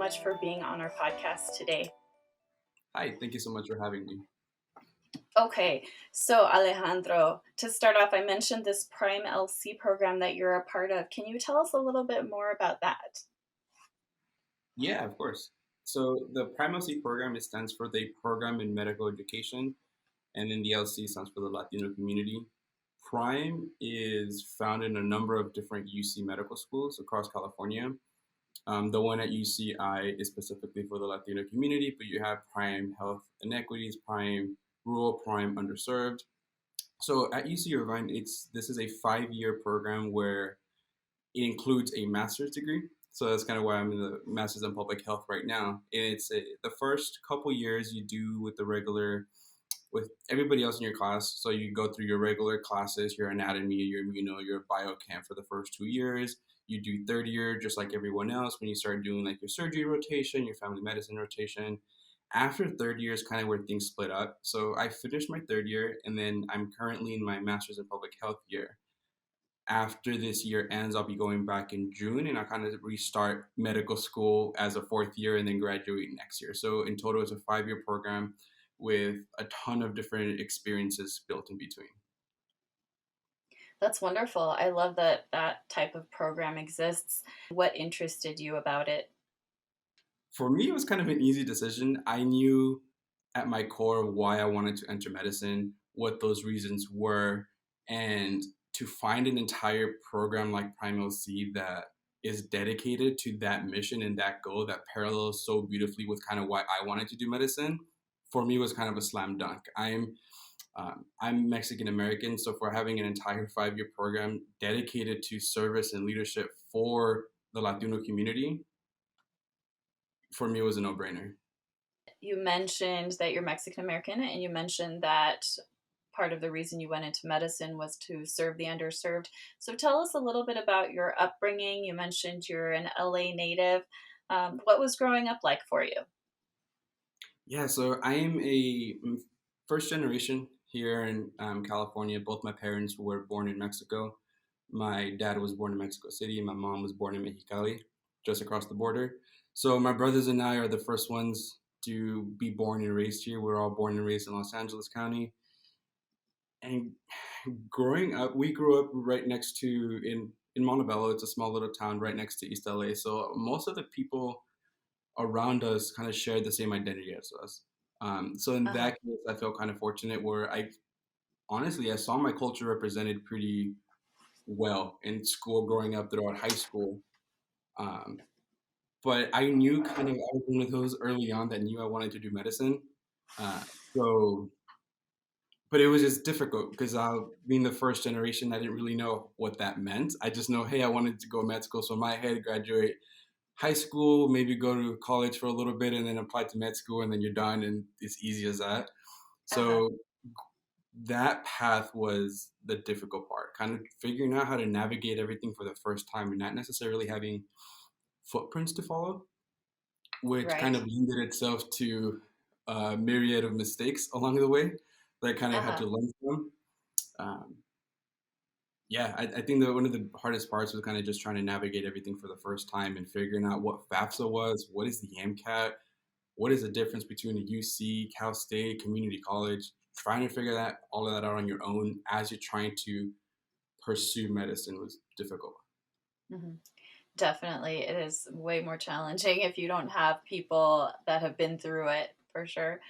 much for being on our podcast today. Hi, thank you so much for having me. Okay, so Alejandro, to start off, I mentioned this Prime LC program that you're a part of. Can you tell us a little bit more about that? Yeah, of course. So the Prime LC program, it stands for the Program in Medical Education, and then the LC stands for the Latino community. Prime is found in a number of different UC medical schools across California. The one at UCI is specifically for the Latino community, but you have Prime Health Inequities, Prime Rural, Prime Underserved. So at UC Irvine, this is a 5-year program where it includes a master's degree. So that's kind of why I'm in the master's in public health right now. And the first couple years you do with everybody else in your class. So you go through your regular classes, your anatomy, your immuno, your biochem for the first 2 years. You do third year just like everyone else when you start doing like your surgery rotation, your family medicine rotation. After third year is kind of where things split up. So I finished my third year, and then I'm currently in my master's in public health year. After this year ends, I'll be going back in June, and I'll kind of restart medical school as a fourth year and then graduate next year. So in total, it's a 5-year program with a ton of different experiences built in between. That's wonderful. I love that that type of program exists. What interested you about it? For me, it was kind of an easy decision. I knew at my core why I wanted to enter medicine, what those reasons were, and to find an entire program like Primal C that is dedicated to that mission and that goal that parallels so beautifully with kind of why I wanted to do medicine, for me was kind of a slam dunk. I'm Mexican American, so for having an entire 5-year program dedicated to service and leadership for the Latino community, for me, it was a no-brainer. You mentioned that you're Mexican American, and you mentioned that part of the reason you went into medicine was to serve the underserved. So tell us a little bit about your upbringing. You mentioned you're an LA native. What was growing up like for you? Yeah, so I am a first generation here in California. Both my parents were born in Mexico. My dad was born in Mexico City. My mom was born in Mexicali, just across the border. So my brothers and I are the first ones to be born and raised here. We're all born and raised in Los Angeles County. And growing up, we grew up right next to in Montebello. It's a small little town right next to East LA. So most of the people around us kind of shared the same identity as us. So in Uh-huh. that case, I felt kind of fortunate where I saw my culture represented pretty well in school growing up throughout high school. Um, but I knew kind of I was one of those early on that knew I wanted to do medicine. Uh, so, but it was just difficult because being the first generation, I didn't really know what that meant. I just know, hey, I wanted to go med school. So in my head, graduate high school, maybe go to college for a little bit, and then apply to med school, and then you're done, and it's easy as that. Uh-huh. So that path was the difficult part, kind of figuring out how to navigate everything for the first time and not necessarily having footprints to follow, which kind Right. of lended itself to a myriad of mistakes along the way that I kind of had Uh-huh. to learn from. Um, yeah, I think that one of the hardest parts was kind of just trying to navigate everything for the first time and figuring out what FAFSA was, what is the MCAT, what is the difference between a UC, Cal State, community college, trying to figure that all of that out on your own as you're trying to pursue medicine was difficult. Mhm. Definitely. It is way more challenging if you don't have people that have been through it, for sure.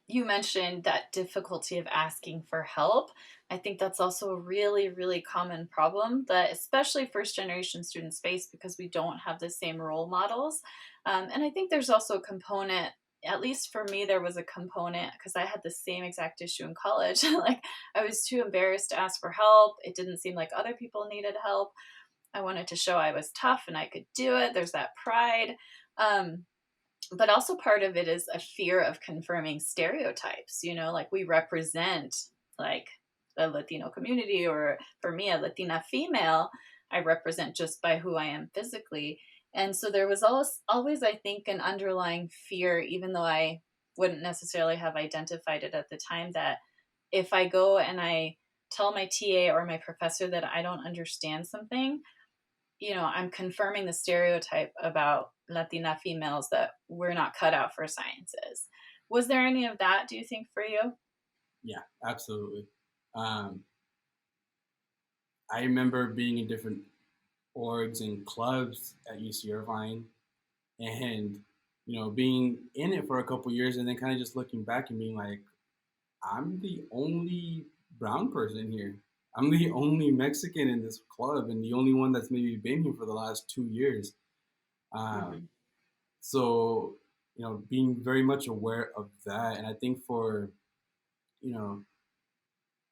You mentioned that difficulty of asking for help. I think that's also a really, really common problem that especially first generation students face because we don't have the same role models. And I think there's also a component, at least for me, there was a component because I had the same exact issue in college. Like I was too embarrassed to ask for help. It didn't seem like other people needed help. I wanted to show I was tough and I could do it. There's that pride. Um, but also part of it is a fear of confirming stereotypes, like we represent like the Latino community, or for me, a Latina female, I represent just by who I am physically. And so there was always, I think, an underlying fear, even though I wouldn't necessarily have identified it at the time, that if I go and I tell my TA or my professor that I don't understand something, I'm confirming the stereotype about Latina females that we're not cut out for sciences. Was there any of that, do you think, for you? Yeah, absolutely. Um, I remember being in different orgs and clubs at UC Irvine, and being in it for a couple years, and then kind of just looking back and being like, I'm the only brown person here. I'm the only Mexican in this club, and the only one that's maybe been here for the last 2 years. Um, Hmm. so being very much aware of that, and I think for you know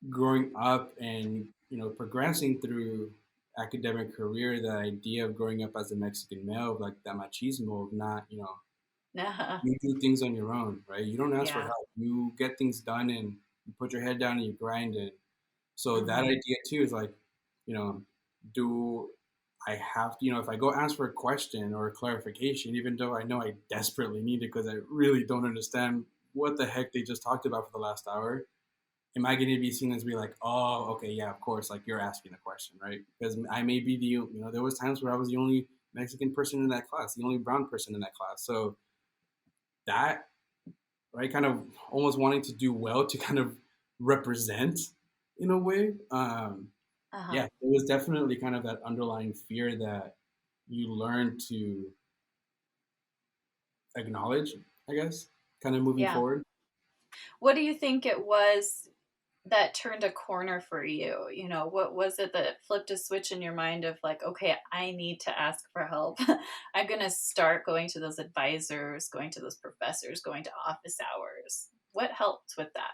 growing up and progressing through academic career, the idea of growing up as a Mexican male, like that machismo of not, you do things on your own, right? You don't ask for Yeah. help. You get things done and you put your head down and you grind it. So that Hmm. idea too is like, you know, do I have to, if I go ask for a question or a clarification, even though I know I desperately need it because I really don't understand what the heck they just talked about for the last hour, am I going to be seen as be like, oh, okay, yeah, of course, like you're asking a question, right? Because I may be there was times where I was the only Mexican person in that class, the only brown person in that class. So that, right, kind of almost wanting to do well to kind of represent in a way. Yeah, Uh-huh. it was definitely kind of that underlying fear that you learn to acknowledge, I guess, kind of moving Yeah. forward. What do you think it was that turned a corner for you? What was it that flipped a switch in your mind of like, okay, I need to ask for help. I'm going to start going to those advisors, going to those professors, going to office hours. What helped with that?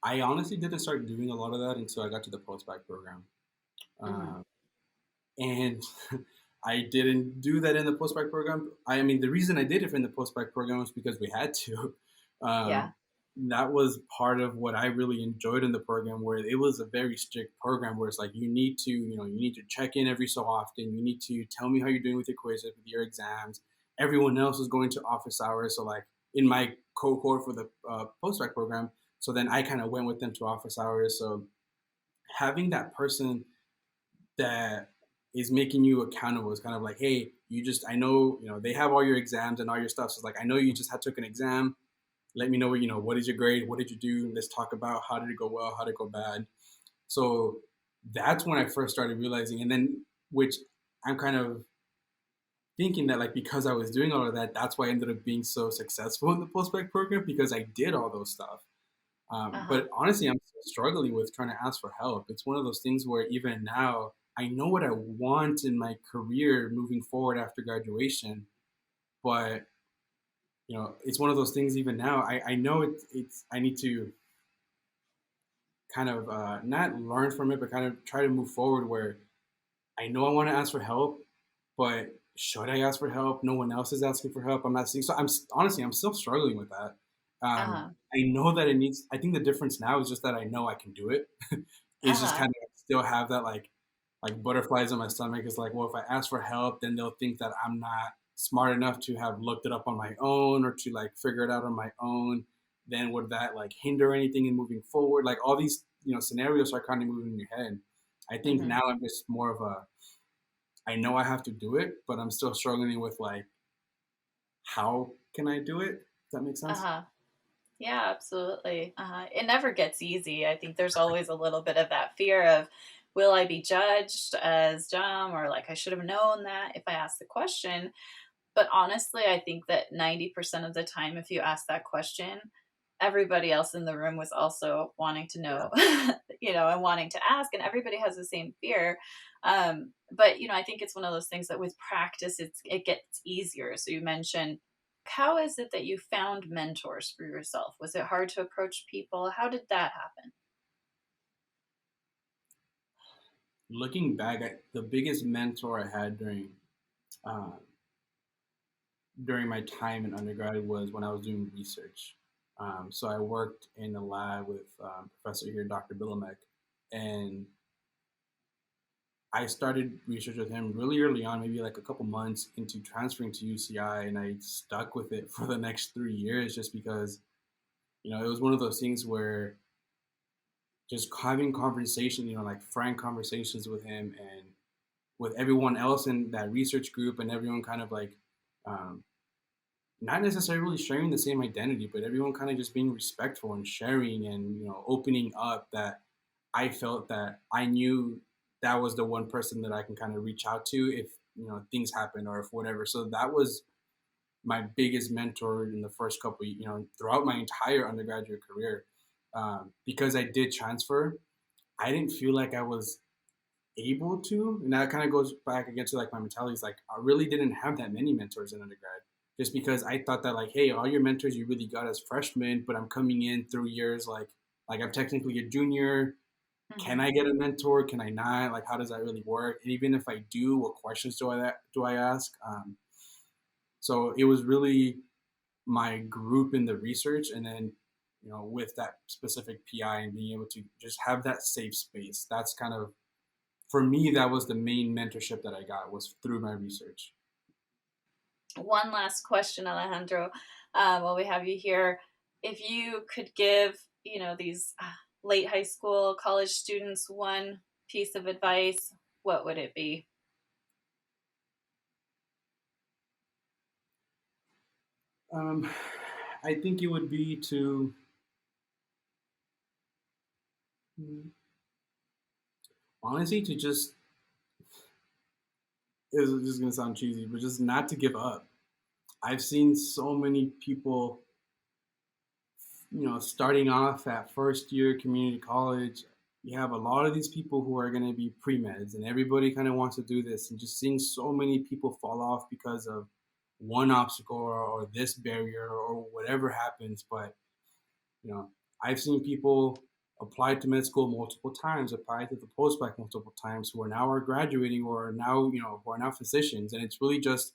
I honestly didn't start doing a lot of that until I got to the post-bac program. Hmm. Um, and I didn't do that in the post-bac program. I mean, the reason I did it in the post-bac program was because we had to. Yeah. Um, that was part of what I really enjoyed in the program, where it was a very strict program, where it's like you need to check in every so often. You need to tell me how you're doing with your quizzes, with your exams. Everyone else was going to office hours, so like in my cohort for the post-bac program, so then I kind of went with them to office hours. So having that person that is making you accountable is kind of like, hey, I know, they have all your exams and all your stuff. So it's like, I know you just had took an exam. Let me know, what is your grade? What did you do? Let's talk about how did it go well? How did it go bad? So that's when I first started realizing, and then, which I'm kind of thinking that like, because I was doing all of that, that's why I ended up being so successful in the post-bac program, because I did all those stuff. Uh-huh. But honestly, I'm still struggling with trying to ask for help. It's one of those things where even now, I know what I want in my career moving forward after graduation, but it's one of those things. Even now, I know I need to kind of not learn from it, but kind of try to move forward. Where I know I want to ask for help, but should I ask for help? No one else is asking for help. I'm asking. So honestly, I'm still struggling with that. Uh-huh. I know that it needs. I think the difference now is just that I know I can do it. It's just Uh-huh. kind of still have that like butterflies in my stomach. It's like, well, if I ask for help, then they'll think that I'm not smart enough to have looked it up on my own or to like figure it out on my own. Then would that like hinder anything in moving forward? Like all these scenarios are kind of moving in your head. I think Hmm. now I'm just more of a, I know I have to do it, but I'm still struggling with like, how can I do it? Does that make sense? Uh-huh. Yeah, absolutely. It never gets easy. I think there's always a little bit of that fear of, will I be judged as dumb, or like I should have known that if I asked the question. But honestly, I think that 90% of the time, if you ask that question, everybody else in the room was also wanting to Yeah. know, and wanting to ask, and everybody has the same fear. But I think it's one of those things that with practice, it gets easier. So you mentioned, how is it that you found mentors for yourself? Was it hard to approach people? How did that happen? Looking back, the biggest mentor I had uh, during my time in undergrad was when I was doing research. So I worked in a lab with professor here, Dr. Bilomek, and I started research with him really early on, maybe like a couple months into transferring to UCI, and I stuck with it for the next 3 years just because it was one of those things where just having conversation, like frank conversations with him, and with everyone else in that research group and everyone kind of like not necessarily sharing the same identity, but everyone kind of just being respectful and sharing and opening up, that I felt that I knew that was the one person that I can kind of reach out to if things happen or if whatever. So that was my biggest mentor in the first couple, throughout my entire undergraduate career. Because I did transfer, I didn't feel like I was able to, and that kind of goes back again to like my mentality is like I really didn't have that many mentors in undergrad, just because I thought that like, hey, all your mentors you really got as freshmen, but I'm coming in through years like I'm technically a junior. Can I get a mentor? Can I not? Like, how does that really work? And even if I do, what questions do I ask? So it was really my group in the research, and then with that specific PI and being able to just have that safe space. That's kind of, for me, that was the main mentorship that I got, was through my research. One last question, Alejandro, while we have you here. If you could give, these late high school, college students one piece of advice, what would it be? I think it would be to honestly to just, it's just gonna sound cheesy, but just not to give up. I've seen so many people, starting off at first year community college. You have a lot of these people who are going to be pre-meds, and everybody kind of wants to do this, and just seeing so many people fall off because of one obstacle or this barrier or whatever happens. But I've seen people apply to med school multiple times, apply to the postbac multiple times, who are now graduating or are now who are now physicians, and it's really just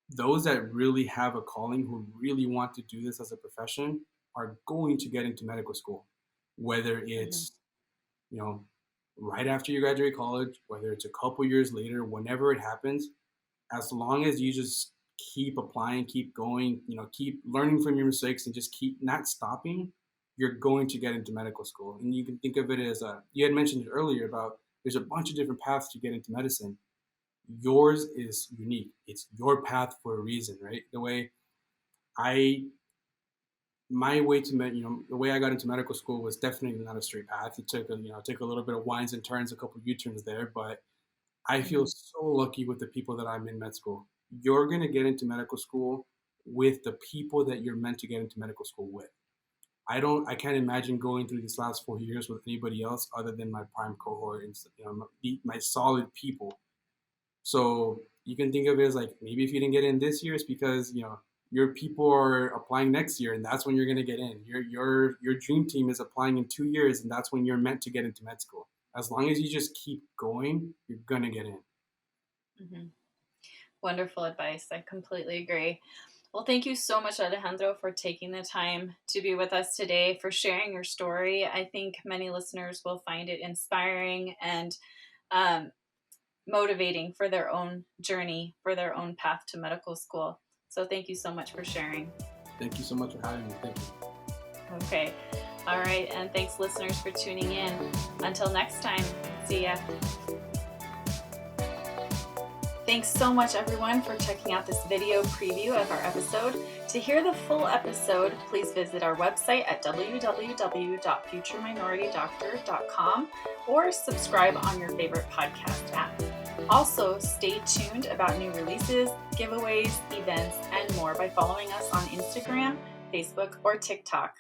those that really have a calling, who really want to do this as a profession, are going to get into medical school, whether it's right after you graduate college, whether it's a couple years later, whenever it happens. As long as you just keep applying, keep going, keep learning from your mistakes, and just keep not stopping, you're going to get into medical school. And you can think of it as you had mentioned it earlier about there's a bunch of different paths to get into medicine. Yours is unique. It's your path for a reason, right? The way my way to the way I got into medical school was definitely not a straight path. It took a little bit of winds and turns, a couple U-turns there, but I feel so lucky with the people that I'm in med school. You're going to get into medical school with the people that you're meant to get into medical school with. I can't imagine going through these last 4 years with anybody else other than my prime cohort and my solid people. So you can think of it as like, maybe if you didn't get in this year, it's because your people are applying next year, and that's when you're going to get in. Your dream team is applying in 2 years, and that's when you're meant to get into med school. As long as you just keep going, you're going to get in. Mm-hmm. Wonderful advice. I completely agree. Well, thank you so much, Alejandro, for taking the time to be with us today, for sharing your story. I think many listeners will find it inspiring and motivating for their own journey, for their own path to medical school. So thank you so much for sharing. Thank you so much for having me. Thank you. Okay. All right. And thanks, listeners, for tuning in. Until next time, see ya. Thanks so much, everyone, for checking out this video preview of our episode. To hear the full episode, please visit our website at www.futureminoritydoctor.com or subscribe on your favorite podcast app. Also, stay tuned about new releases, giveaways, events, and more by following us on Instagram, Facebook, or TikTok.